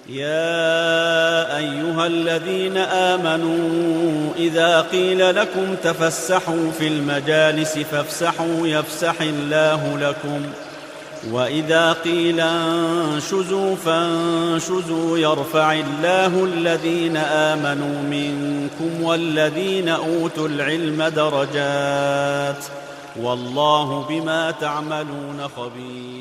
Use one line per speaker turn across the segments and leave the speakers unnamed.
يا أيها الذين آمنوا إذا قيل لكم تفسحوا في المجالس فافسحوا يفسح الله لكم وإذا قيل انشزوا فانشزوا يرفع الله الذين آمنوا منكم والذين أوتوا العلم درجات والله بما تعملون خبير.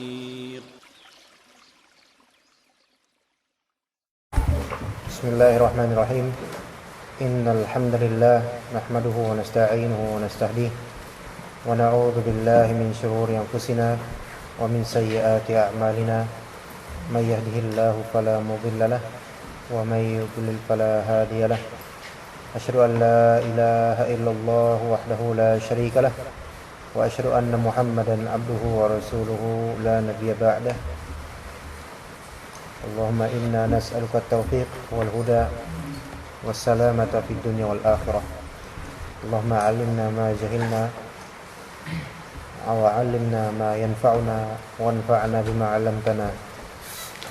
Bismillahirrahmanirrahim. Innal hamdalillah nahmaduhu wa nasta'inuhu wa nastahdihi wa na'udzu billahi min shururi anfusina wa min sayyiati a'malina. May yahdihillahu fala mudilla lahu wa may yudlil fala hadiya lahu. Asyhadu an la ilaha illallah wahdahu la syarika lahu wa asyhadu anna Muhammadan abduhu wa rasuluhu la nabiyya ba'dahu. Allahumma inna nas'aluka at-tawfiq wal huda was salamata fid dunya wal akhirah. Allahumma 'allimna ma jahilna wa 'allimna ma yanfa'una wanfa'na bima 'allamtana.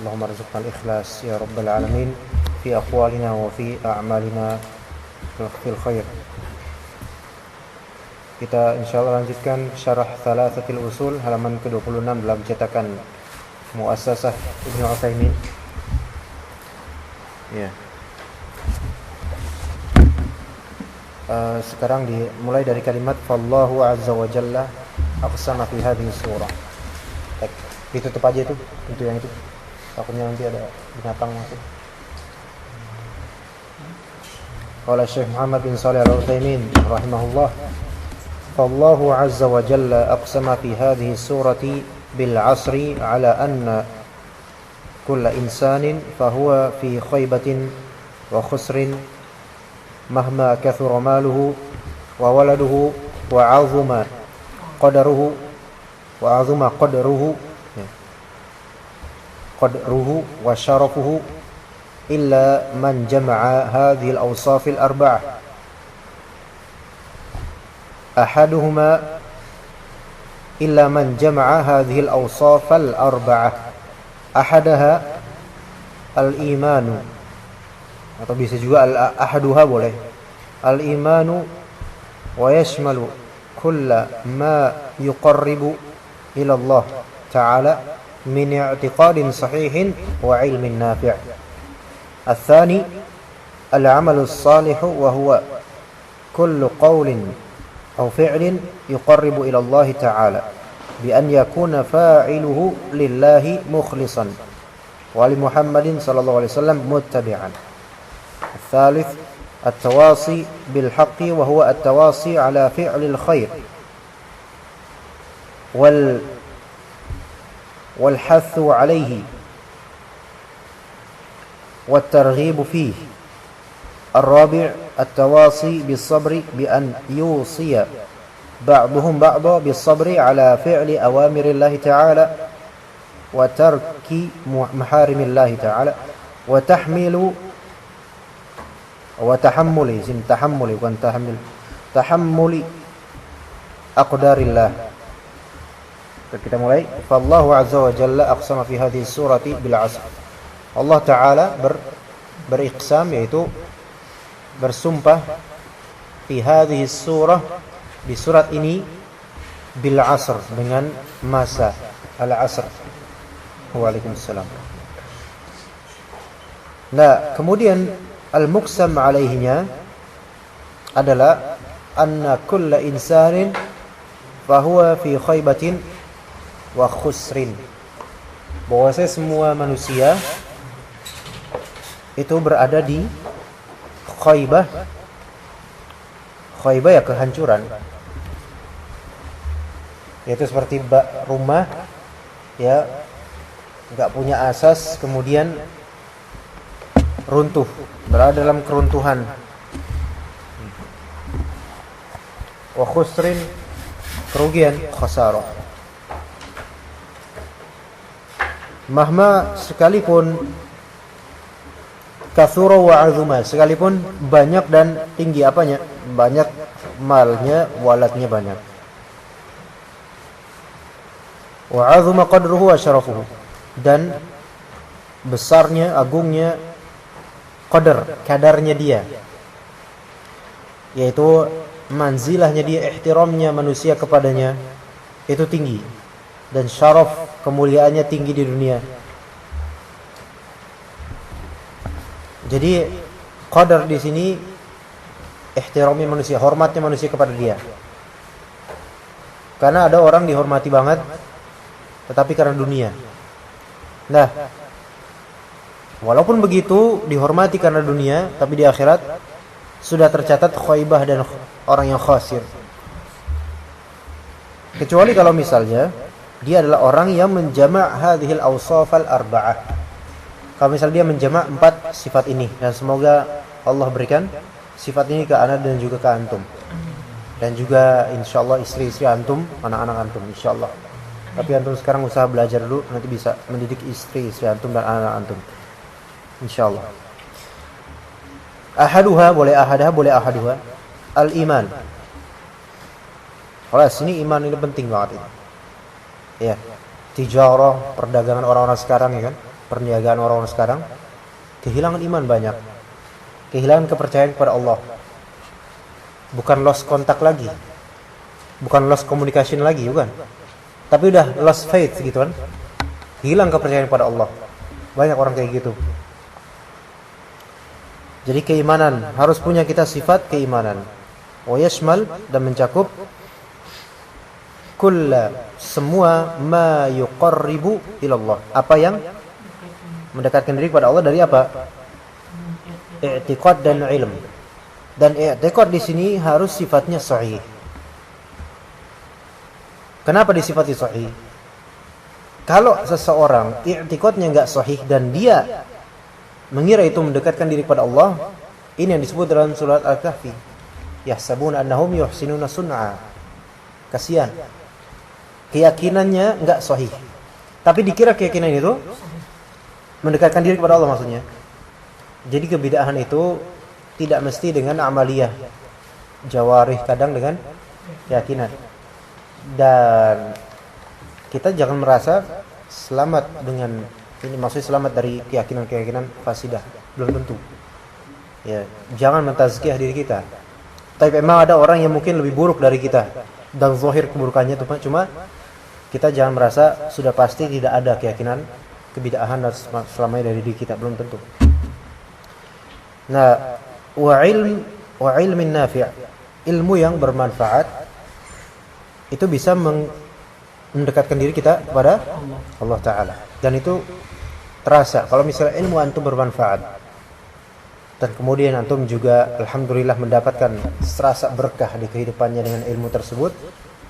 Allahumma arzuqna al-ikhlas ya rabbal alamin fi aqwalina wa fi a'malina fil khair. Kita insyaallah lanjutkan syarah Thalathatil Usul halaman ke-26 dalam cetakan Muassasah Ibnu Utsaimin. Ya. Sekarang dimulai dari kalimat fallahu azza wa jalla aqsama fi hadhihi surah. Ditutup aja itu, pintu yang itu. Takutnya nanti ada binatang masuk. Qala Syekh Muhammad bin Shalih Al-Utsaimin rahimahullah, fallahu azza wa jalla aqsama fi hadhihi surati bil asri ala anna kulla insanin fahuwa fi khaybatin wa khusrin mahma kathura maluhu wa waladuhu wa azuma qadruhu wa syarafuhu illa man jama'a hadhihi al-awsaf al-arba'ah ahaduhuma إلا من جمع هذه الأوصاف الأربعة أحدها الإيمان atau bisa juga أحدها boleh الإيمان ويشمل كل ما يقرب إلى الله تعالى من اعتقاد صحيح وعلم نافع. الثاني العمل الصالح وهو كل قول أو فعل يقرب إلى الله تعالى بأن يكون فاعله لله مخلصا ولمحمد صلى الله عليه وسلم متبعا. الثالث التواصي بالحق وهو التواصي على فعل الخير والحث عليه والترغيب فيه. الرابع التواصي بالصبر بأن يوصي بعضهم بعضا بالصبر على فعل أوامر الله تعالى وترك محارم الله تعالى وتحمل أقدار الله. Kita mulai. Fallahu azza wa jalla aqsama fi hadhihi surati bil 'asr. Allah taala beriqsam, yaitu bersumpah fi hadhihi surah, di surat ini, bil asr, dengan masa, al asr. Waalaikumsalam. Nah, kemudian al muqsam alaihinya adalah anna kulla insanin fahuwa fi khaybatin wa khusrin, bahwasanya semua manusia itu berada di khaybah ya kehancuran, yaitu seperti rumah ya enggak punya asas kemudian runtuh, berada dalam keruntuhan. Wa khusrin, kerugian, khasarah. Mahma, sekalipun kathura wa azuma, sekalipun banyak dan tinggi apanya? Banyak malnya, waladnya banyak. Wa azuma qadruhu wa syarafuhu, dan besarnya, agungnya kadarnya dia, yaitu manzilahnya dia, ihtiramnya manusia kepadanya itu tinggi, dan syaraf kemuliaannya tinggi di dunia. Jadi qadar di sini ihtiramnya manusia, hormatnya manusia kepada dia. Karena ada orang dihormati banget tetapi karena dunia. Nah, walaupun begitu dihormati karena dunia, tapi di akhirat sudah tercatat khaibah dan orang yang khasir. Kecuali kalau misalnya dia adalah orang yang menjama' hadhil awsaf al-arba'ah. Kalau misalnya dia menjama' 4 sifat ini, dan semoga Allah berikan sifat ini ke ana dan juga ke antum. Dan juga insyaallah istri-istri antum, anak-anak antum insyaallah. Tapi antum sekarang usaha belajar dulu, nanti bisa mendidik istri-istri antum dan anak-anak antum insyaallah. Ahaduha, boleh ahadah, boleh ahaduha. Al-iman. Kalau sini iman ini penting banget ini. Ya, tijarah, perdagangan orang-orang sekarang ya kan, perniagaan orang-orang sekarang kehilangan iman banyak. Kehilangan kepercayaan kepada Allah. Bukan lost kontak lagi. Bukan lost communication lagi, bukan. Tapi udah lost faith gitu kan. Hilang kepercayaan kepada Allah. Banyak orang kayak gitu. Jadi keimanan, harus punya kita sifat keimanan. Wa yashmal, dan mencakup kulla, semua ma yuqarribu ilallah, apa yang mendekatkan diri kepada Allah dari apa? I'tiqad dan ilm. Dan i'tiqad di sini harus sifatnya sahih. Kenapa disifati sahih? Kalau seseorang i'tiqadnya enggak sahih dan dia mengira itu mendekatkan diri kepada Allah, ini yang disebut dalam surat Al-Kahfi, yahsabuna annahum yuhsinuna sun'a. Kasihan. Keyakinannya enggak sahih, tapi dikira keyakinan itu mendekatkan diri kepada Allah maksudnya. Jadi kebid'ahan itu tidak mesti dengan amaliyah jawarih, kadang dengan keyakinan. Dan kita jangan merasa selamat dengan ini, maksudnya selamat dari keyakinan-keyakinan fasidah, belum tentu. Ya, jangan mentazkiyah diri kita. Tapi memang ada orang yang mungkin lebih buruk dari kita dan zahir keburukannya itu, cuma kita jangan merasa sudah pasti tidak ada keyakinan kebid'ahan dan selamanya dari diri kita, belum tentu. Nah, wa ilmin nafi', ilmu yang bermanfaat itu bisa mendekatkan diri kita kepada Allah Ta'ala. Dan itu terasa kalau misalnya ilmu antum bermanfaat dan kemudian antum juga alhamdulillah mendapatkan serasa berkah di kehidupannya dengan ilmu tersebut.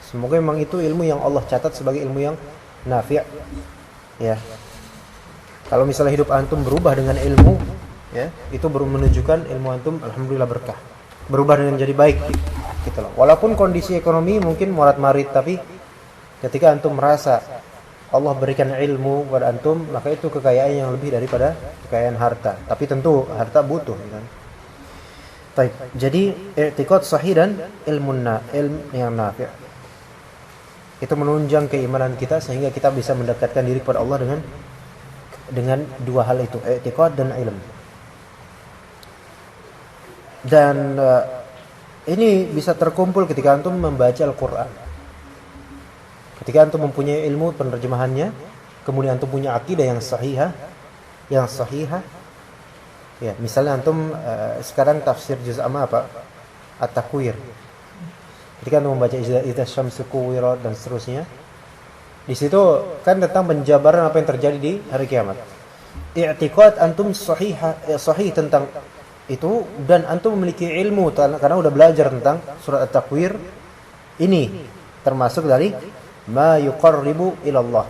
Semoga memang itu ilmu yang Allah catat sebagai ilmu yang nafi'. Ya. Kalau misalnya hidup antum berubah dengan ilmu, ya, itu baru menunjukkan ilmu antum alhamdulillah berkah. Berubah dengan jadi baik gitu loh. Walaupun kondisi ekonomi mungkin morat-marit, tapi ketika antum merasa Allah berikan ilmu kepada antum, maka itu kekayaan yang lebih daripada kekayaan harta. Tapi tentu harta butuh, kan. Baik. Jadi i'tiqad sahih dan ilmu yang nafi'. Itu menunjang keimanan kita sehingga kita bisa mendekatkan diri kepada Allah dengan dua hal itu, i'tiqad dan ilmu. Dan ini bisa terkumpul ketika antum membaca Al-Quran. Ketika antum mempunyai ilmu penerjemahannya, kemudian antum punya akidah yang sahihah, ya, misalnya antum sekarang tafsir juz amma apa? At-Takwir. Ketika antum membaca idza syamsu kuwirat dan seterusnya, di situ kan tentang penjabaran apa yang terjadi di hari kiamat. I'tiqad antum sahih tentang itu, dan antum memiliki ilmu karena udah belajar tentang surat At-Takwir. Ini termasuk dari ma yuqarribu ilallah,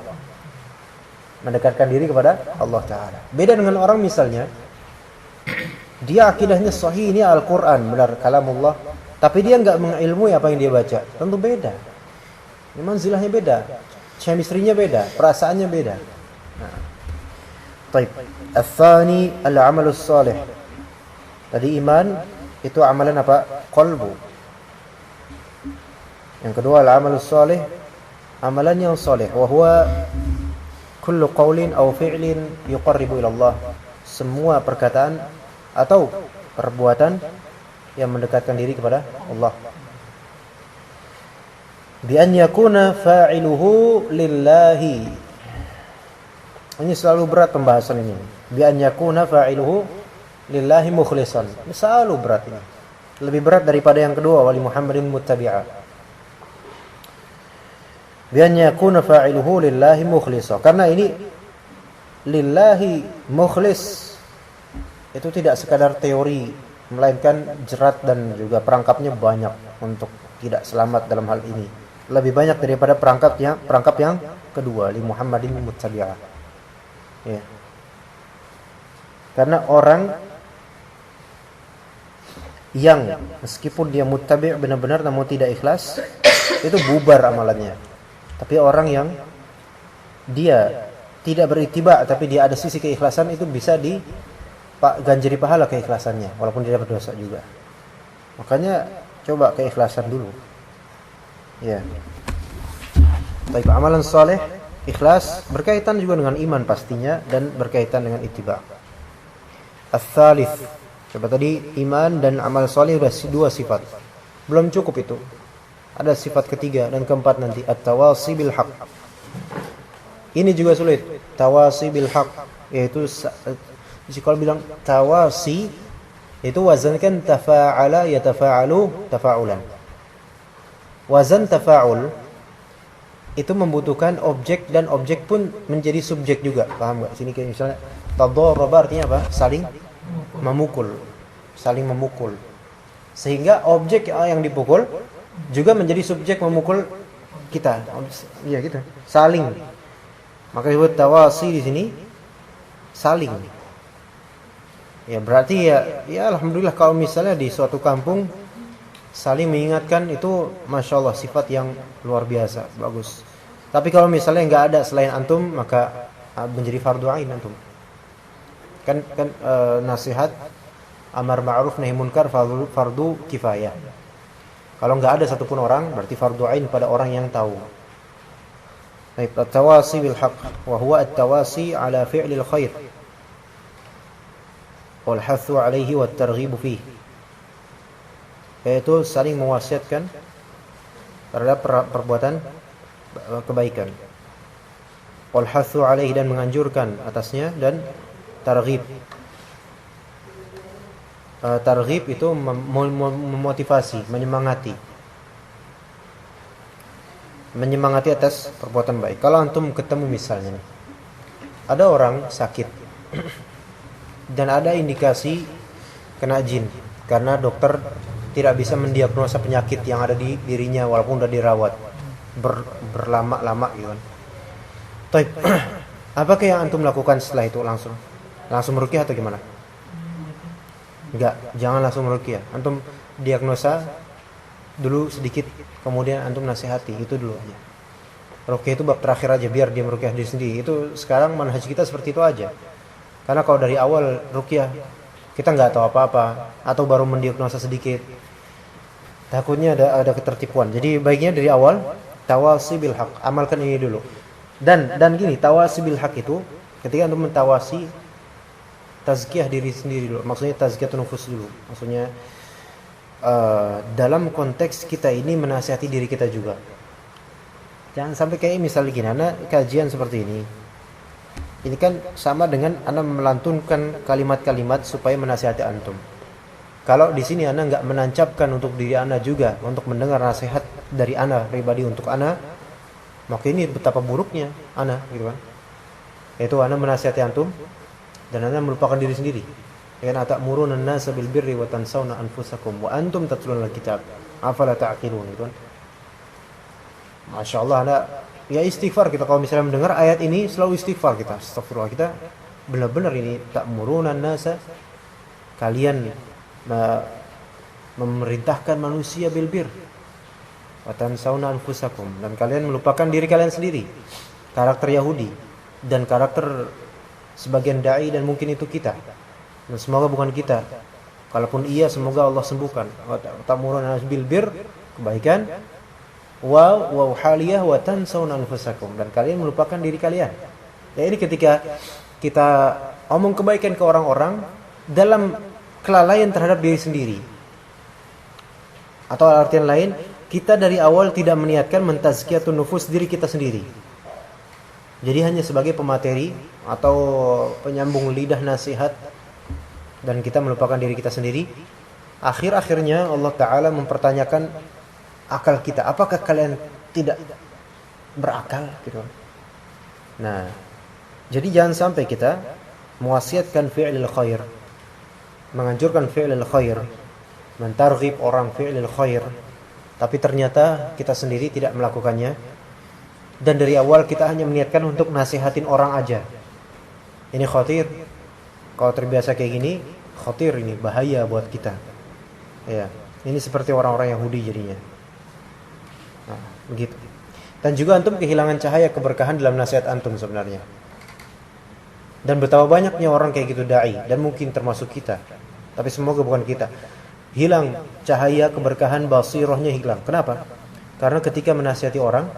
mendekatkan diri kepada Allah Ta'ala. Beda dengan orang misalnya dia akidahnya sahih, ini Al-Quran benar kalamullah, tapi dia enggak mengilmui apa yang dia baca. Tentu beda. Memang zilahnya beda, chemistry-nya beda, perasaannya beda. Nah. Baik. Ats-tsani al-amalus shalih. Tadi iman itu amalan apa? Qalbu. Yang kedua al-amalus shalih, amalan yang saleh. Wa huwa kullu qaulin aw fi'lin yuqarribu ila Allah. Semua perkataan atau perbuatan yang mendekatkan diri kepada Allah. Bi an yakuna fa'iluhu lillahi. Ini selalu berat pembahasan ini. Bi an yakuna fa'iluhu lillahi mukhlishan. Ini selalu berat ini. Lebih berat daripada yang kedua, wali Muhammadin muttabi'a. Bi an yakuna fa'iluhu lillahi mukhlishan. Karena ini lillahi mukhlis itu tidak sekadar teori, melainkan jerat dan juga perangkapnya banyak untuk tidak selamat dalam hal ini. Lebih banyak daripada perangkap yang kedua, li Muhammadin muttabi'a. Ya. Karena orang yang meskipun dia muttabi' benar-benar namun tidak ikhlas, itu bubar amalannya. Tapi orang yang dia tidak berittiba tapi dia ada sisi keikhlasan, itu bisa ganjari pahala keikhlasannya walaupun dia berdosa juga. Makanya coba keikhlasan dulu. Ya. Baik, amalan saleh, ikhlas berkaitan juga dengan iman pastinya dan berkaitan dengan ittiba. Ats-tsalits. Coba tadi iman dan amal saleh sudah dua sifat. Belum cukup itu. Ada sifat ketiga dan keempat nanti, at-tawasi bil haqq. Ini juga sulit. Tawasi bil haqq, yaitu kalau bilang tawasi itu wazan kan tafa'ala yatafa'alu tafa'ulan. Wazan tafa'ul itu membutuhkan objek dan objek pun menjadi subjek juga. Paham enggak? Sini kayak misalnya tadarraba artinya apa? Saling memukul. Saling memukul. Sehingga objek yang dipukul juga menjadi subjek memukul kita. Iya gitu. Saling. Maka disebut tawasi di sini saling. Ya berarti ya alhamdulillah kalau misalnya di suatu kampung saling mengingatkan itu Masya Allah sifat yang luar biasa, bagus. Tapi kalau misalnya nggak ada selain antum, maka menjadi fardu ain antum. Kan nasihat amar ma'ruf nahi munkar fardu kifayah. Kalau nggak ada satupun orang, berarti fardu ain pada orang yang tahu. Baik, at-tawasi bil haqq wa huwa at-tawasi ala fi'lil khair wal hathu alaihi wat targhib fihi. Yaitu saling mewasiatkan terhadap perbuatan kebaikan. Wal hathu alaihi, dan menganjurkan atasnya, dan targhib. Targhib itu memotivasi, menyemangati atas perbuatan baik. Kalau antum ketemu misalnya ada orang sakit dan ada indikasi kena jin karena dokter tidak bisa mendiagnosa penyakit yang ada di dirinya walaupun sudah dirawat berlama-lama gitu kan. Baik. Apakah yang antum lakukan setelah itu? Langsung meruqyah atau gimana? Enggak, jangan langsung meruqyah. Antum diagnosa dulu sedikit, kemudian antum nasihati, itu dulu aja. Ruqyah itu bab terakhir aja, biar dia meruqyah diri sendiri. Itu sekarang manhaj kita seperti itu aja. Karena kalau dari awal ruqyah kita nggak tahu apa-apa atau baru mendiagnosa sedikit, takutnya ada ketertipuan. Jadi baiknya dari awal tawasi bil haq, amalkan ini dulu. Dan gini, tawasi bil haq itu ketika antum mentawasi, tazkiyah diri sendiri dulu. Maksudnya tazkiyatun nufus dulu. Maksudnya dalam konteks kita ini menasihati diri kita juga. Jangan sampai kayak misalnya gini, anak kajian seperti ini. Ini kan sama dengan anak melantunkan kalimat-kalimat supaya menasihati antum. Kalau di sini anak nggak menancapkan untuk diri anak juga, untuk mendengar nasihat dari anak pribadi untuk anak, maka ini betapa buruknya anak, gitu kan? Yaitu anak menasihati antum dan anak melupakan diri sendiri. Dengan atamuruna an-nasa bil birri wa tansawna anfusakum wa antum tatluna al-kitab afala ta'qilun, gitu kan? Masya Allah, anak ya istighfar kita kalau misalnya mendengar ayat ini, selalu istighfar kita. Astagfirullah, kita benar-benar ini ta'muruna an-nasa, kalian memerintahkan manusia bil bir wa tansawna anfusakum, dan kalian melupakan diri kalian sendiri. Karakter Yahudi dan karakter sebagian dai, dan mungkin itu kita. Dan semoga bukan kita. Kalaupun iya, semoga Allah sembuhkan. Wa ta'muruna bil bir, kebaikan, wa haliyah wa tansawna anfusakum, dan kalian melupakan diri kalian. Ya ini ketika kita omong kebaikan ke orang-orang dalam kelalaian terhadap diri sendiri. Atau artian lain, kita dari awal tidak meniatkan mentazkiyatun nufus diri kita sendiri. Jadi hanya sebagai pemateri atau penyambung lidah nasihat dan kita melupakan diri kita sendiri. Akhir-akhirnya Allah Ta'ala mempertanyakan akal kita. Apakah kalian tidak berakal? Gitu. Nah, jadi jangan sampai kita mewasiatkan fi'lil khair, menganjurkan fi'lil khair, mentarghib orang fi'lil khair, tapi ternyata kita sendiri tidak melakukannya. Dan dari awal kita hanya meniatkan untuk nasihatin orang aja. Ini khatir. Kalau terbiasa kayak gini, khatir, ini bahaya buat kita. Ya, ini seperti orang-orang Yahudi jadinya. Nah, begitu. Dan juga antum kehilangan cahaya keberkahan dalam nasihat antum sebenarnya. Dan betapa banyaknya orang kayak gitu dai, dan mungkin termasuk kita. Tapi semoga bukan kita. Hilang cahaya keberkahan, basirahnya hilang. Kenapa? Karena ketika menasihati orang,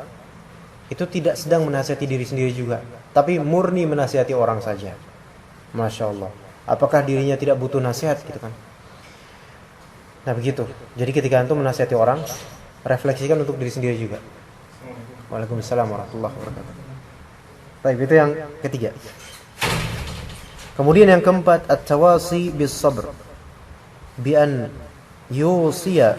itu tidak sedang menasihati diri sendiri juga, tapi murni menasihati orang saja. Masya Allah. Apakah dirinya tidak butuh nasihat gitu kan? Nah begitu. Jadi ketika antum menasihati orang, refleksikan untuk diri sendiri juga. Waalaikumsalam warahmatullahi wabarakatuh. Baik, itu yang ketiga. Kemudian yang keempat, at-tawasi bis sabr, bi an yusiya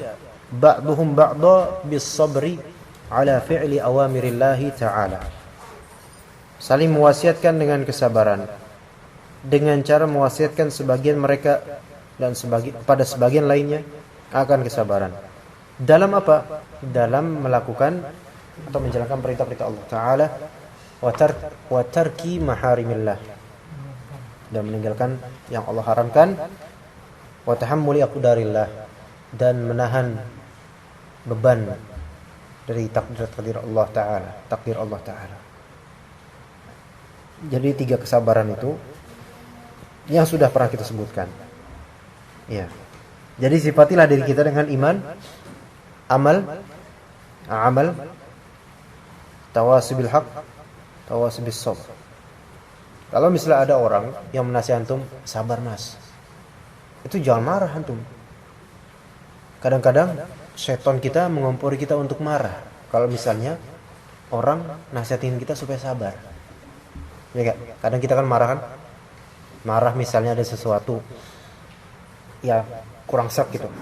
ba'duhum ba'da bis sabri ala fi'li awamirillahi ta'ala. Saling mewasiatkan dengan kesabaran, dengan cara mewasiatkan sebagian mereka dan pada sebagian lainnya akan kesabaran. Dalam apa? Dalam melakukan atau menjalankan perintah-perintah Allah Ta'ala, wa tarki maharimillah, dan meninggalkan yang Allah haramkan, wa tahammuli aqdarillah, dan menahan beban dari takdir Allah Ta'ala, takdir Allah Ta'ala. Jadi 3 kesabaran itu yang sudah pernah kita sebutkan. Ya. Jadi sifatilah diri kita dengan iman, amal, tawasi bil haq, tawasi bis sabr. Kalau misalnya ada orang yang menasihati antum, sabar mas, itu jangan marah antum. Kadang-kadang setan kita mengompori kita untuk marah kalau misalnya orang nasihatin kita supaya sabar. Ya kan? Kadang kita kan marah kan? Marah misalnya ada sesuatu ya kurang serap gitu.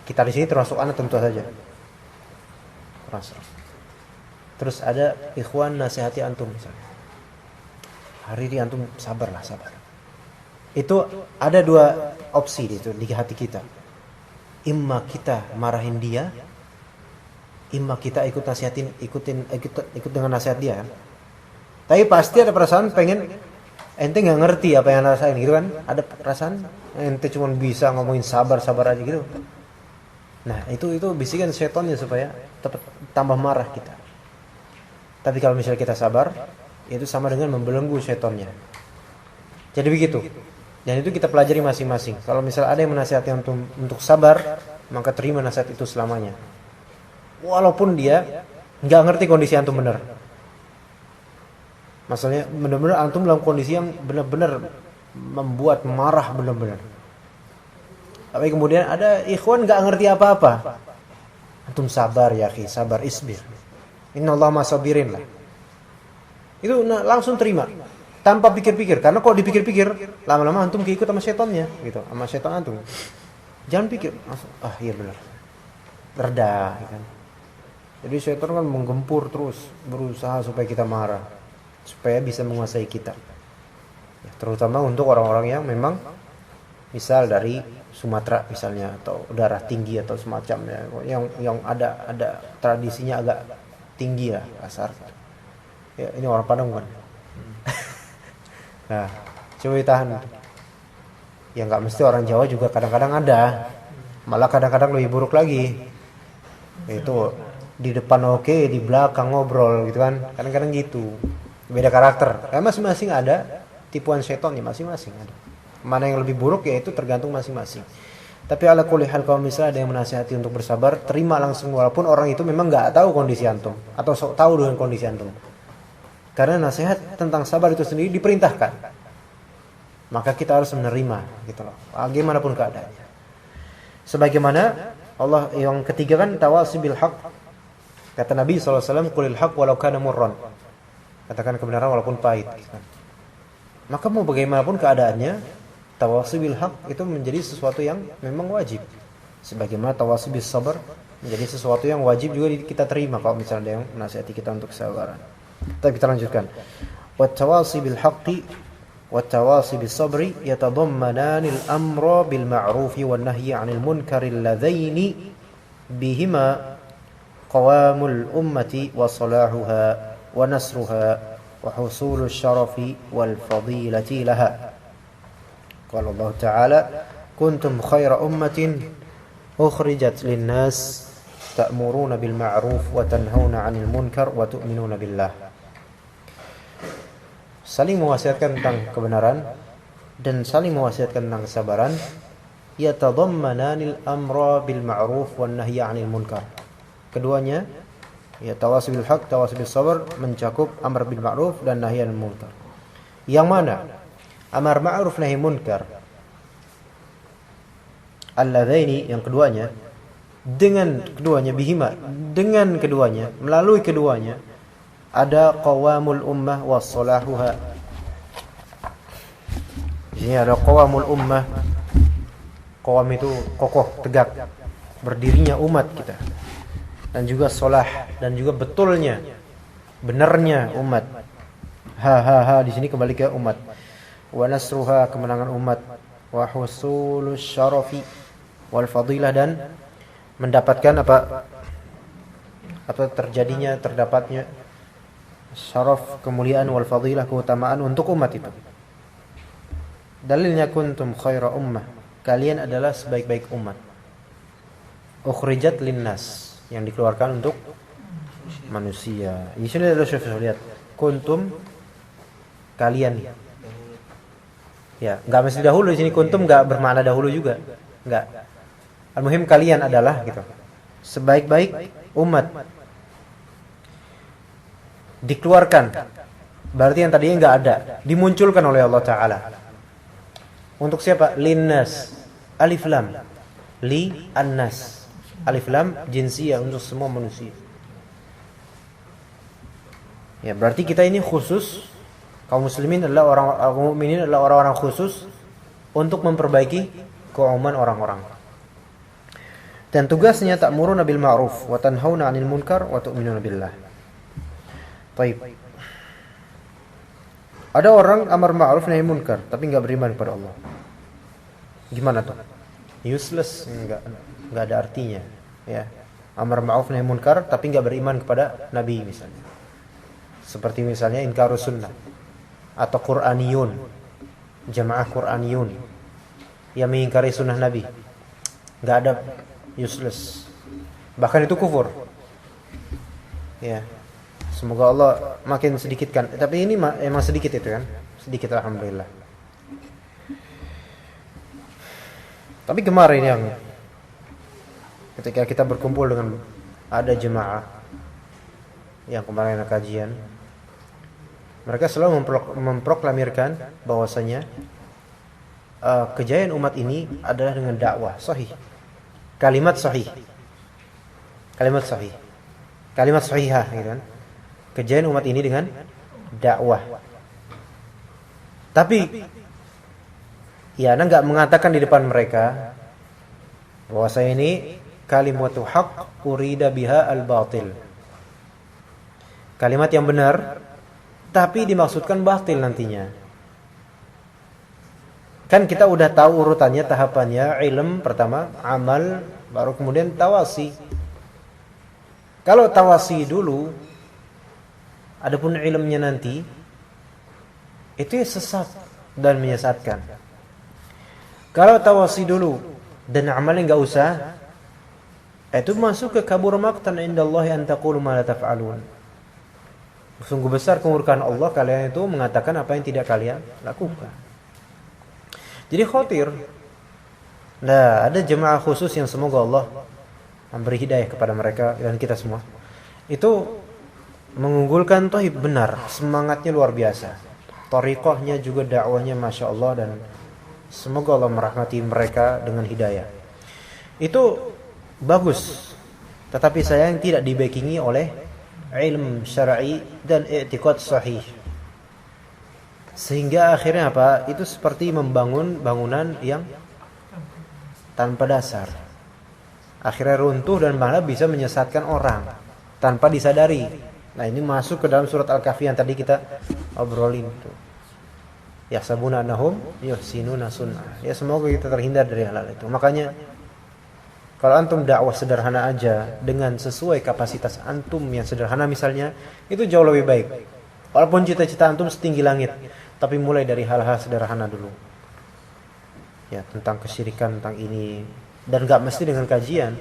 Kita di sini termasuk anak tentu saja. Kurang serap. Terus ada ikhwan nasihati antum misalnya. Hari ini antum sabarlah, sabar. Itu ada 2 opsi itu di hati kita. Imma kita marahin dia, imma kita ikut dengan nasihat dia kan. Tapi pasti ada perasaan pengen ente nggak ngerti apa yang rasain gitu kan. Ada perasaan ente cuma bisa ngomongin sabar aja gitu. Nah itu bisikan setannya supaya tambah marah kita. Tapi kalau misalnya kita sabar, itu sama dengan membelenggu setannya. Jadi begitu. Dan itu kita pelajari masing-masing. Kalau misalnya ada yang menasihati untuk sabar, maka terima nasihat itu selamanya. Walaupun dia nggak ngerti kondisi antum benar. Maksudnya benar-benar antum dalam kondisi yang benar-benar membuat marah benar-benar. Tapi kemudian ada ikhwan nggak ngerti apa-apa. Antum sabar ya akhi, sabar, isbir. Innallaha masabirin lah. Itu langsung terima. Tanpa pikir-pikir, karena kalau dipikir-pikir lama-lama antum keikut sama setannya gitu, sama setan antum. Jangan pikir, langsung, iya benar. Reda kan. Jadi setan kan menggempur terus, berusaha supaya kita marah, supaya bisa menguasai kita. Ya, terutama untuk orang-orang yang memang misal dari Sumatera misalnya, atau darah tinggi atau semacamnya, yang ada tradisinya agak tinggi lah kasar. Ya, ini orang Padang kan. Nah, coba ditahan. Ya nggak mesti orang Jawa juga kadang-kadang ada. Malah kadang-kadang lebih buruk lagi. Itu di depan oke, di belakang ngobrol gitu kan. Kadang-kadang gitu. Beda karakter. Masing-masing ada tipuan setan ya, masing-masing ada. Mana yang lebih buruk ya itu tergantung masing-masing. Tapi ala kulli hal kalau misalnya ada yang menasihati untuk bersabar, terima langsung walaupun orang itu memang nggak tahu kondisi antum atau tahu dengan kondisi antum. Karena nasihat tentang sabar itu sendiri diperintahkan. Maka kita harus menerima gitu loh. Bagaimanapun keadaannya. Sebagaimana Allah yang ketiga kan tawasi bil haq. Kata Nabi SAW, qulil haq walau kana murran. Katakan kebenaran walaupun pahit. Maka mau bagaimanapun keadaannya, tawasi bil haq itu menjadi sesuatu yang memang wajib. Sebagaimana tawasi bis sabar menjadi sesuatu yang wajib juga kita terima kalau misalnya ada yang menasihati kita untuk kesabaran. Tapi kita lanjutkan. Wat tawasi bil haqqi wat tawasi bis sabri yatadammanani al-amra bil ma'rufi wan nahyi 'anil munkari alladzaini bihima qawamul ummati wa salahuha wa nasruha wa husulul syarafi wal fadilati laha. Qala Allah Ta'ala kuntum khaira ummatin ukhrijat lin-nas ta'muruna bil ma'ruf wa tanhauna 'anil munkar wa tu'minuna billah. Saling mewasiatkan tentang kebenaran dan saling mewasiatkan tentang kesabaran. Yatadammananil amra bil ma'ruf wan nahyi 'anil munkar. Keduanya, ya tawasi bil haq, tawasi bis sabr mencakup amar bil ma'ruf dan nahi 'anil munkar. Yang mana amar ma'ruf nahi munkar alladzaini, yang keduanya, dengan keduanya, bihima, dengan keduanya, melalui keduanya ada qawamul ummah wassalahuha. Di sini ada qawamul ummah. Qawam itu kokoh, tegak, berdirinya umat kita. Dan juga salah, dan juga betulnya, benarnya umat. Ha di sini kembali ke umat. Wa nasruha, kemenangan umat. Wa husulus syarafi wal fadilah, dan mendapatkan apa terjadinya, terdapatnya syaraf, kemuliaan, wal fadilah, keutamaan untuk umat itu. Dalilnya kuntum khaira ummah, kalian adalah sebaik-baik umat. Ukhrijat linnas, yang dikeluarkan untuk manusia. Di sini ada syuf, lihat. Kuntum, kalian. Ya, enggak mesti dahulu. Di sini kuntum enggak bermakna dahulu juga. Enggak. Al-muhim kalian adalah gitu. Sebaik-baik umat. Dikeluarkan. Berarti yang tadinya enggak ada, dimunculkan oleh Allah Ta'ala. Untuk siapa? Linnas. Alif lam. Li annas. Alif lam jinsiyah, untuk semua manusia. Ya, berarti kita ini khusus, kaum muslimin adalah kaum mukminin adalah orang-orang khusus untuk memperbaiki keumuman orang-orang. Dan tugasnya ta'muruna bil ma'ruf wa tanhauna 'anil munkar wa tu'minuna billah. Baik. Ada orang amar ma'ruf nahi munkar tapi enggak beriman kepada Allah. Gimana tuh? Useless, enggak ada artinya, ya. Amar ma'ruf nahi munkar tapi enggak beriman kepada nabi misalnya. Seperti misalnya inkarus sunnah atau Qur'aniyun, jamaah Qur'aniyun yang mengingkari sunnah nabi. Enggak ada, useless. Bahkan itu kufur. Ya. Semoga Allah makin sedikitkan. Tapi ini emang sedikit itu kan? Sedikit, alhamdulillah. Tapi kemarin yang ketika kita berkumpul dengan ada jemaah yang kemarin ada kajian, mereka selalu memproklamirkan bahwasanya kejayaan umat ini adalah dengan dakwah sahih. Kalimat sahih. Kalimat sahih. Kalimat sahihah, gitu kan? Kejayaan umat ini dengan dakwah. Tapi ya, Anda enggak mengatakan di depan mereka bahwa saya ini kalimatu haq urida biha al-batil. Kalimat yang benar tapi dimaksudkan batil nantinya. Kan kita udah tahu urutannya, tahapannya, ilm pertama, amal, baru kemudian tawasi. Kalau tawasi dulu, adapun ilmnya nanti, itu sesat dan menyesatkan. Kalau tawasi dulu dan amalnya enggak usah, itu masuk ke kabur maqtan indallahi an taqulu ma la taf'alun. Sungguh besar kemurkaan Allah kalian itu mengatakan apa yang tidak kalian lakukan. Jadi khawatir. Nah, ada jemaah khusus yang semoga Allah memberi hidayah kepada mereka dan kita semua. Itu mengunggulkan tohib benar, semangatnya luar biasa. Thariqahnya juga dakwahnya Masya Allah, dan semoga Allah merahmati mereka dengan hidayah. Itu bagus, tetapi sayang tidak dibackingi oleh ilmu syar'i dan i'tiqad sahih. Sehingga akhirnya apa? Itu seperti membangun bangunan yang tanpa dasar. Akhirnya runtuh dan malah bisa menyesatkan orang tanpa disadari. Nah, ini masuk ke dalam surat Al-Kahfi yang tadi kita obrolin itu. Ya sabuna annahum yuhsinuna sunnah. Ya semoga kita terhindar dari hal itu. Makanya kalau antum dakwah sederhana aja dengan sesuai kapasitas antum yang sederhana misalnya, itu jauh lebih baik. Walaupun cita-cita antum setinggi langit, tapi mulai dari hal-hal sederhana dulu. Ya, tentang kesyirikan, tentang ini. Dan gak mesti dengan kajian.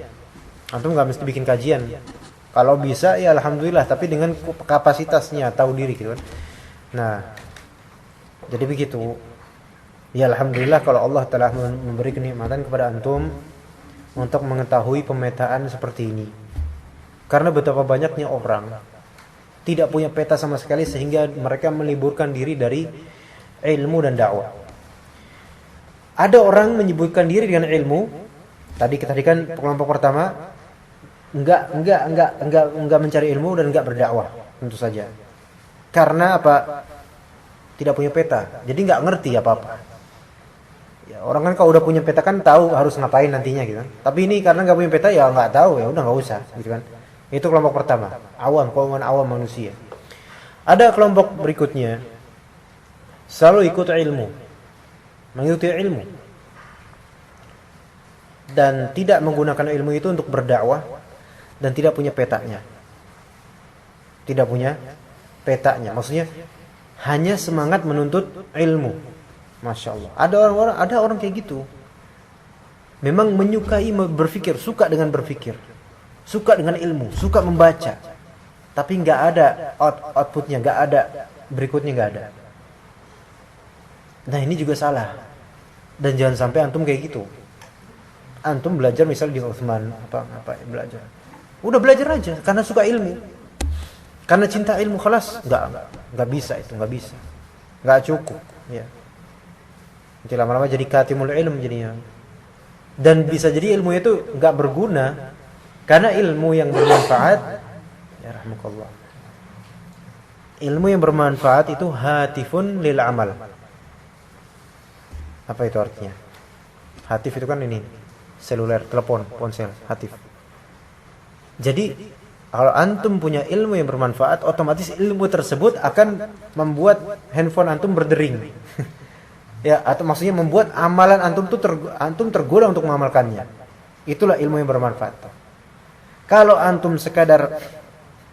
Antum gak mesti bikin kajian. Kalau bisa ya alhamdulillah, tapi dengan kapasitasnya, tahu diri gitu kan. Nah, jadi begitu. Ya alhamdulillah kalau Allah telah memberi kenikmatan kepada antum untuk mengetahui pemetaan seperti ini. Karena betapa banyaknya orang tidak punya peta sama sekali, sehingga mereka meliburkan diri dari ilmu dan dakwah. Ada orang menyibukkan diri dengan ilmu. Tadi kan kelompok pertama enggak mencari ilmu dan enggak berdakwah, tentu saja. Karena apa? Tidak punya peta. Jadi enggak ngerti apa-apa. Ya, orang kan kalau udah punya peta kan tahu harus ngapain nantinya gitu kan. Tapi ini karena enggak punya peta ya enggak tahu, ya udah enggak usah gitu kan. Itu kelompok pertama, golongan awam manusia. Ada kelompok berikutnya, selalu ikut ilmu, mengikuti ilmu, dan tidak menggunakan ilmu itu untuk berdakwah, dan tidak punya petanya. Tidak punya petanya, maksudnya hanya semangat menuntut ilmu. Masya Allah. Ada orang kayak gitu. Memang menyukai berpikir, suka dengan berpikir, suka dengan ilmu, suka membaca, tapi nggak ada outputnya, nggak ada berikutnya, nggak ada. Nah ini juga salah. Dan jangan sampai antum kayak gitu. Antum belajar misal di Utsman apa belajar. Udah belajar aja karena suka ilmu. Karena cinta ilmu, khalas. Enggak bisa itu, enggak bisa. Enggak cukup, ya. Nanti lama-lama jadi katimul ilm jadinya. Dan bisa jadi ilmu itu enggak berguna karena ilmu yang bermanfaat, ya rahmukallah. Ilmu yang bermanfaat itu hatifun lil amal. Apa itu artinya? Hatif itu kan ini seluler, telepon, ponsel, hatif. Jadi kalau antum punya ilmu yang bermanfaat, otomatis ilmu tersebut akan membuat handphone antum berdering. Ya, atau maksudnya membuat amalan antum tuh antum tergoda untuk mengamalkannya. Itulah ilmu yang bermanfaat. Kalau antum sekadar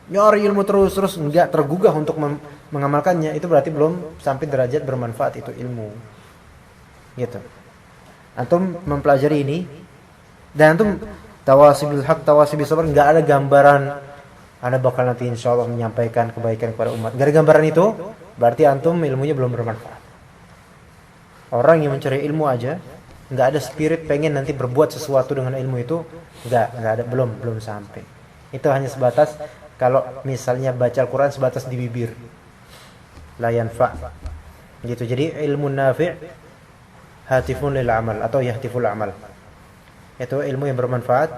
nyari ilmu terus enggak tergugah untuk mengamalkannya, itu berarti belum sampai derajat bermanfaat itu ilmu. Gitu. Antum mempelajari ini dan antum tawasibil haq, tawasibil sabar, enggak ada gambaran Anda bakal nanti insyaallah menyampaikan kebaikan kepada umat. Enggak ada gambaran itu, berarti antum ilmunya belum bermanfaat. Orang yang mencari ilmu aja enggak ada spirit pengen nanti berbuat sesuatu dengan ilmu itu, enggak ada, belum sampai. Itu hanya sebatas kalau misalnya baca Al-Qur'an sebatas di bibir. La yanfa. Gitu. Jadi ilmu nafi' hatifun lil amal atau yahtiful amal. Itu ilmu yang bermanfaat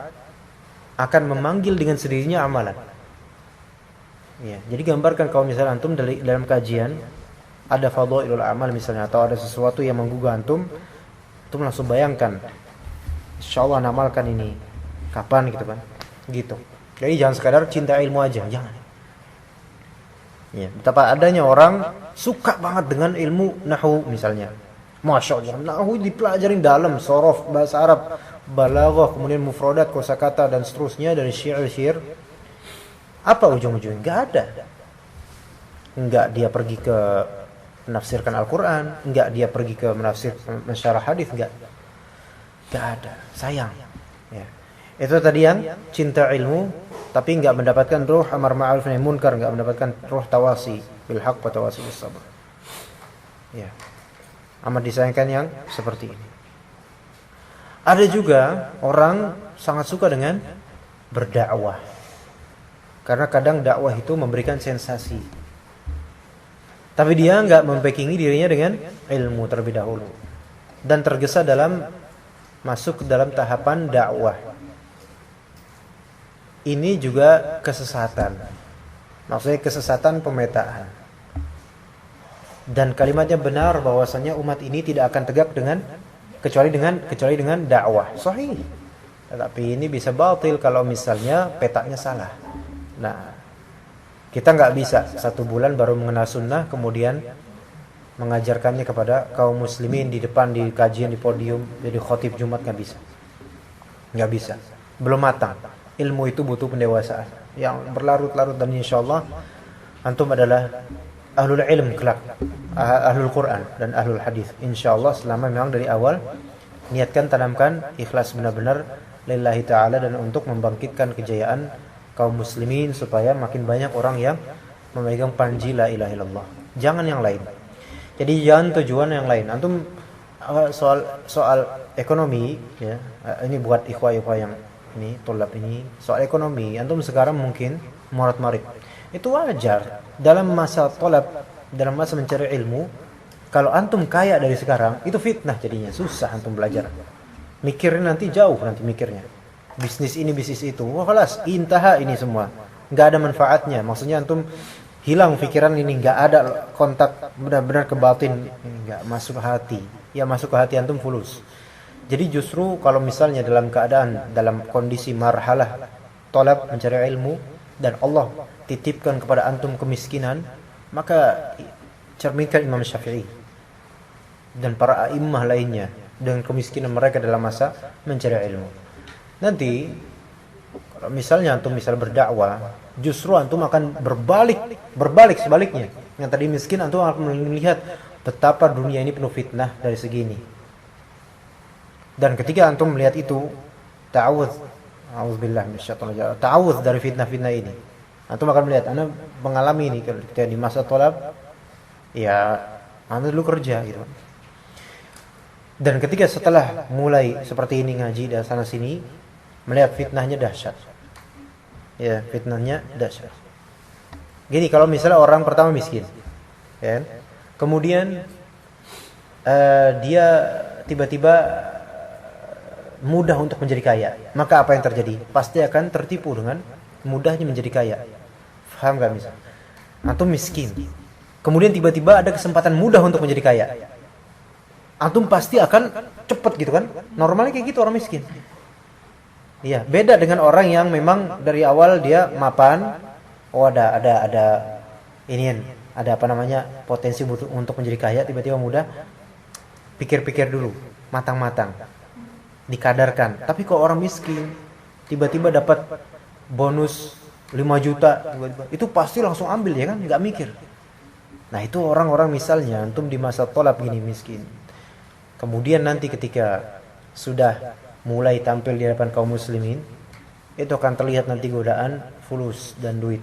akan memanggil dengan sendirinya amalan. Ya, jadi gambarkan kalau misalnya antum dalam kajian ada fadhailul amal misalnya, atau ada sesuatu yang menggugah antum langsung bayangkan, insyaallah amalkan ini. Kapan gitu kan? Gitu. Jadi jangan sekadar cinta ilmu aja, jangan. Ya, betapa adanya orang suka banget dengan ilmu nahwu misalnya. Masya Allah, nahwu dipelajarin dalam, sorof, bahasa Arab, balaghah, kemudian mufradat, kosakata dan seterusnya dari syair-syair. Apa ujung-ujungnya? Enggak ada. Enggak dia pergi ke menafsirkan Al-Qur'an, enggak dia pergi ke menafsir mensyarah hadis, enggak ada. Sayang. Ya. Itu tadi yang cinta ilmu tapi enggak mendapatkan ruh amar ma'ruf nahi munkar, enggak mendapatkan ruh tawasi bil haqq wa tawasi bis sabr. Ya. Amat disayangkan yang seperti ini. Ada juga orang sangat suka dengan berdakwah. Karena kadang dakwah itu memberikan sensasi. Tapi dia nggak membackingi dirinya dengan ilmu terlebih dahulu. Dan tergesa masuk ke dalam tahapan dakwah. Ini juga kesesatan. Maksudnya kesesatan pemetaan. Dan kalimatnya benar bahwasanya umat ini tidak akan tegak kecuali dengan dakwah. Sahih. Tetapi ini bisa batil kalau misalnya petanya salah. Nah, kita nggak bisa 1 bulan baru mengenal sunnah kemudian mengajarkannya kepada kaum muslimin di depan, di kajian, di podium, jadi khotib Jumat, nggak bisa, belum matang. Ilmu itu butuh pendewasaan yang berlarut-larut, dan insyaallah antum adalah ahlul ilm kelak, ahlul Quran dan ahlul hadis insyaallah, selama memang dari awal niatkan, tanamkan ikhlas benar-benar lillahi ta'ala dan untuk membangkitkan kejayaan kaum muslimin supaya makin banyak orang yang memegang panji la ilaha illallah, jangan yang lain. Jadi jangan tujuan yang lain. Antum soal ekonomi ya, ini buat ikhwah-ikhwah yang ini tulab ini, soal ekonomi antum sekarang mungkin morat-marit. Itu wajar dalam masa tolab, dalam masa mencari ilmu. Kalau antum kaya dari sekarang, itu fitnah jadinya, susah antum belajar. Mikirin nanti jauh, nanti mikirnya bisnis ini, bisnis itu. Wah, kelas intaha ini semua. Enggak ada manfaatnya. Maksudnya antum hilang pikiran ini, enggak ada kontak benar-benar ke batin, enggak masuk ke hati. Ya masuk ke hati antum fulus. Jadi justru kalau misalnya dalam keadaan, dalam kondisi marhalah tolab mencari ilmu dan Allah titipkan kepada antum kemiskinan, maka cerminkan Imam Syafi'i dan para a'immah lainnya dengan kemiskinan mereka dalam masa mencari ilmu. Nanti kalau misalnya antum berdakwah, justru antum akan berbalik sebaliknya. Yang tadi miskin, antum akan melihat betapa dunia ini penuh fitnah dari segini. Dan ketika antum melihat itu, a'udzubillah minasyaitonir rajim, ta'awudz dari fitnah-fitnah ini. Antum akan melihat, ana mengalami ini ketika di masa tolab, ya ana dulu kerja gitu. Dan ketika setelah mulai seperti ini ngaji dan sana sini, melihat fitnahnya dahsyat. Ya, fitnahnya dahsyat. Gini, kalau misalnya orang pertama miskin, ya, kemudian dia tiba-tiba mudah untuk menjadi kaya, maka apa yang terjadi? Pasti akan tertipu dengan mudahnya menjadi kaya. Paham gak misal? Antum miskin, kemudian tiba-tiba ada kesempatan mudah untuk menjadi kaya, antum pasti akan cepet gitu kan? Normalnya kayak gitu orang miskin. Iya, beda dengan orang yang memang dari awal dia mapan, oh ada ini, ada apa namanya, potensi untuk menjadi kaya, tiba-tiba mudah, pikir-pikir dulu, matang-matang, dikadarkan. Tapi kalau orang miskin tiba-tiba dapat bonus 5 juta, itu pasti langsung ambil ya kan, nggak mikir. Nah itu orang-orang misalnya antum di masa tolab gini miskin, kemudian nanti ketika sudah mulai tampil di hadapan kaum muslimin, itu akan terlihat nanti godaan fulus dan duit.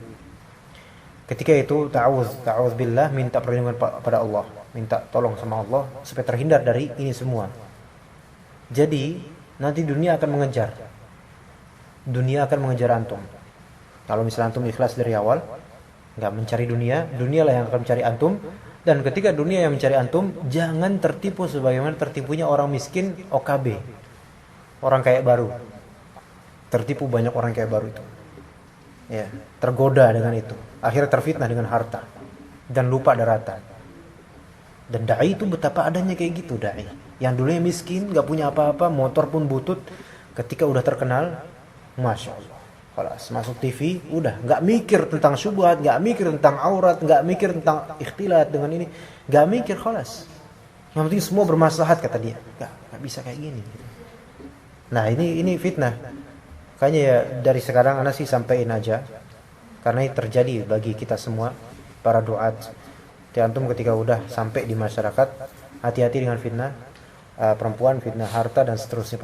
Ketika itu ta'awuz billah, minta perlindungan pada Allah, minta tolong sama Allah supaya terhindar dari ini semua. Jadi nanti dunia akan mengejar antum. Kalau misalnya antum ikhlas dari awal, nggak mencari dunia, dunialah yang akan mencari antum. Dan ketika dunia yang mencari antum, jangan tertipu sebagaimana tertipunya orang miskin OKB, orang kaya baru. Tertipu banyak orang kaya baru itu. Ya, tergoda dengan itu. Akhirnya terfitnah dengan harta dan lupa daratan. Dan dai itu betapa adanya kayak gitu dai. Yang dulunya miskin, nggak punya apa-apa, motor pun butut, ketika udah terkenal, masya Allah, kalau masuk TV, udah nggak mikir tentang syubhat, nggak mikir tentang aurat, nggak mikir tentang ikhtilat dengan ini, nggak mikir, khalas. Yang penting semua bermaslahat kata dia. Nggak bisa kayak gini. Nah ini fitnah. Kayaknya ya dari sekarang ana sih sampaiin aja, karena ini terjadi bagi kita semua para duat. Antum ketika udah sampai di masyarakat, hati-hati dengan fitnah perempuan, fitnah harta dan seterusnya,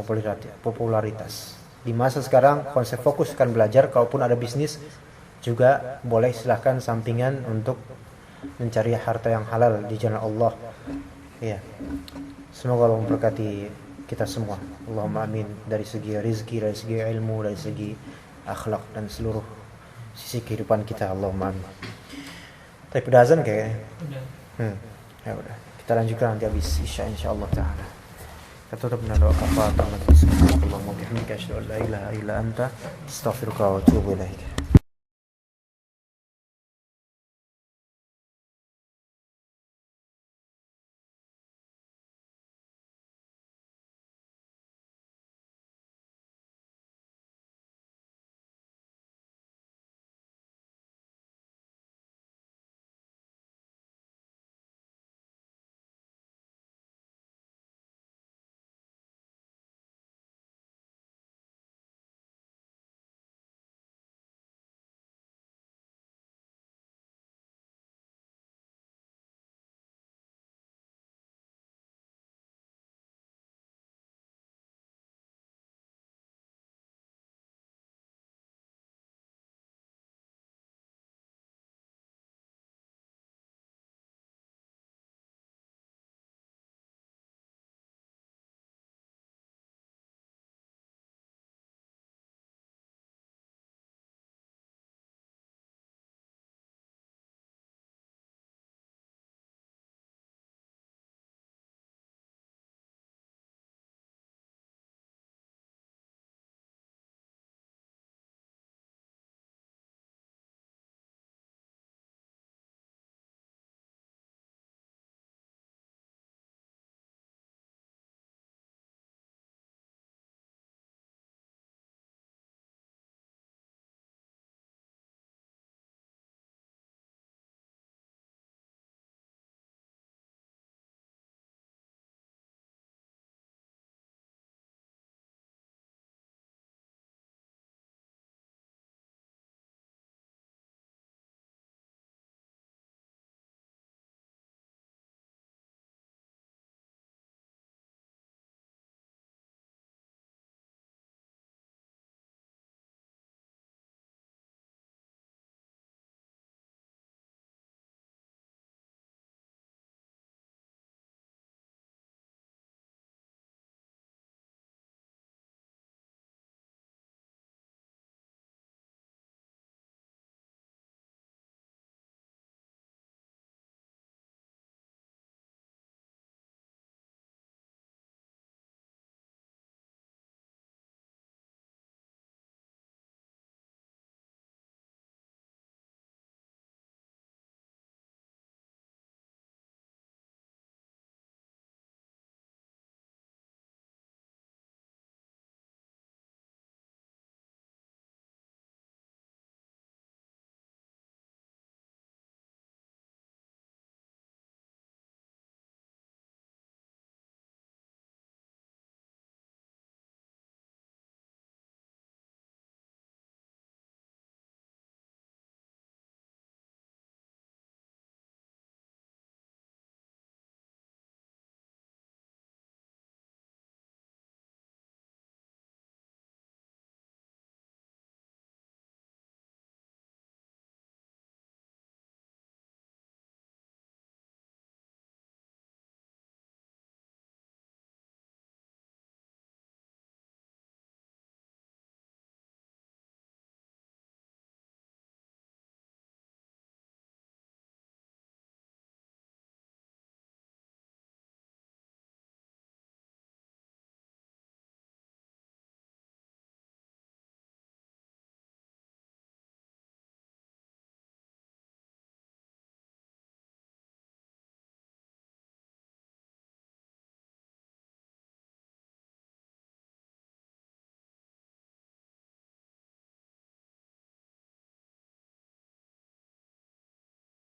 popularitas. Di masa sekarang konsep fokus kan belajar, kalaupun ada bisnis juga boleh, silahkan sampingan untuk mencari harta yang halal di jalan Allah. Ya. Semoga Allah memberkati kita semua. Allahumma amin, dari segi rezeki, dari segi ilmu, dari segi akhlak dan seluruh sisi kehidupan kita. Allahumma amin. Tapi udah azan kayaknya. Ya udah, kita lanjutkan nanti habis isya insyaallah taala. Kita tutup dengan doa kafarat. Allahumma bihamdika asyhadu an la ilaha illa anta astaghfiruka wa atubu ilaik.